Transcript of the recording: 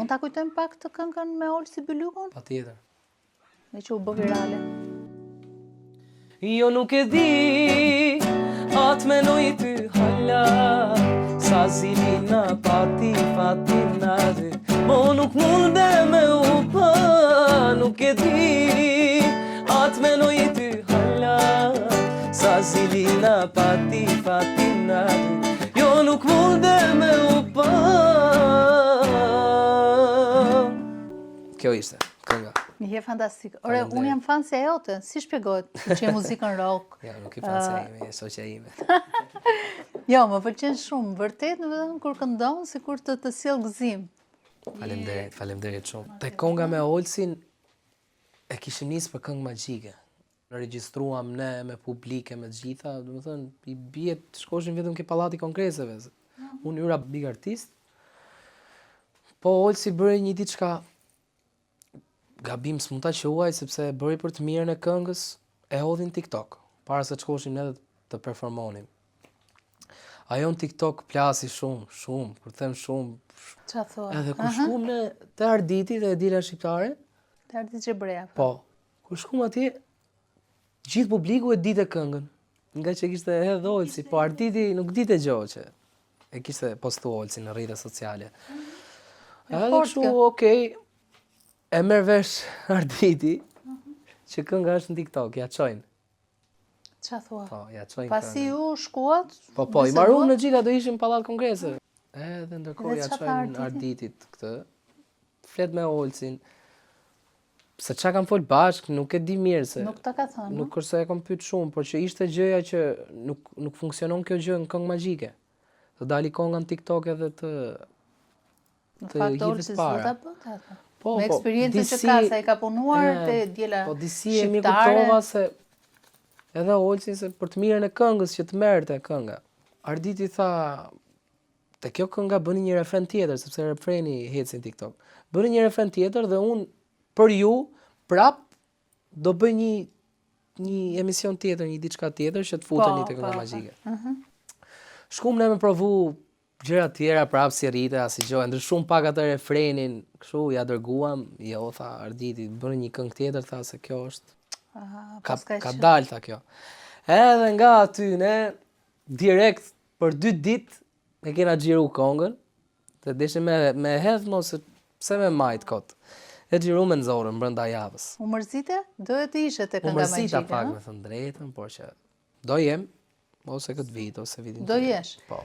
mund ta kujtojmë pak të këngën me Olsi Bylukun? Patjetër. Me që u bë virale. Jo nuk e di, atë menoj ty hala, sa zilina pati fatina dy, mo nuk munde me u pa, nuk e di, atë menoj ty hala, sa zilina pati fatina dy, jo nuk munde me u pa. Kjo ishte, kënga. Je fantastik. Ore, unë jam fan se jote. Si shpjegohet që e muzikën rock? Ja, nuk i fan se ime, e shoqja ime. Jo, më pëlqen shumë. Vërtet, në vetëm kur këndon, si kur të sjell gëzim. Faleminderit shumë. Te konga me Olsin e kishim nisë për këngë magjike. Regjistruam ne me publike, me të gjitha, domethënë i bie të shkoshin vetëm ke pallati kongreseve. Unë yra big artist. Po Olsi bëri një diçka gabim s'mund ta quaj sepse bëri për të mirën e këngës, e hodhin TikTok, para se të shkoshim ne të performonim. Ajo në TikTok plasi shumë, kur them shumë. Qa thua? Edhe kur shkuam ne te Arditi dhe Dila Shqiptare, te Arditi Xhebrea. Po, kur shkuam atje, gjithë publiku e dite këngën, nga që kishte edhe Olsi, po Arditi nuk dite gjë që e kishte postu Olsi në rrjetet sociale. Edhe kështu, okej, e merr vesh Arditi që kënga është në TikTok, ja çojnë. Qa thua? Po, ja çojnë. Pasi ju shkuat? Po, i marruam në gjitha do ishim pallat kongrese. Edhe ndërkohë ja çojnë Arditit këtë. Flet me Olsin. Se çka kanë fol bashk, nuk e di mirë se. Nuk ta ka thënë. Nuk kurse e kam pyet shumë, por që ishte gjëja që nuk funksionon kjo gjë në këngë magjike. Të dali konga në TikTok edhe të në fakt Olsi s'do ta bëte atë. Po, me eksperiencën që ka, sa i ka punuar te djela shqiptare. Po disi e mi kuptova se edhe Olsin se për të mirën e këngës që të merrte kënga. Arditi tha, te kjo kënga bëni një refren tjetër, sepse refreni heci në TikTok. Bëni një refren tjetër dhe unë për ju prap do bëj një emision tjetër, një diçka tjetër që të futeni te kënga magjike. Shkum ne me provu gjëra tjera prapë si Rita, si gjë, ndryshum pak atë refrenin, kështu ja dërguam, jo tha Arditi, bëni një këngë tjetër, tha se kjo është ka dalë tha kjo. Edhe nga aty ne direkt për 2 ditë e kena xhiru këngën, të deshim me hedh mos pse me majt kot. E xhiru me nxorën brenda javës. U mërzite? Dohet të ishe te kënga magjike. Mërzita pak me thënë drejtën, por që do jem ose këtë vit ose vitin. Do jesh. Po.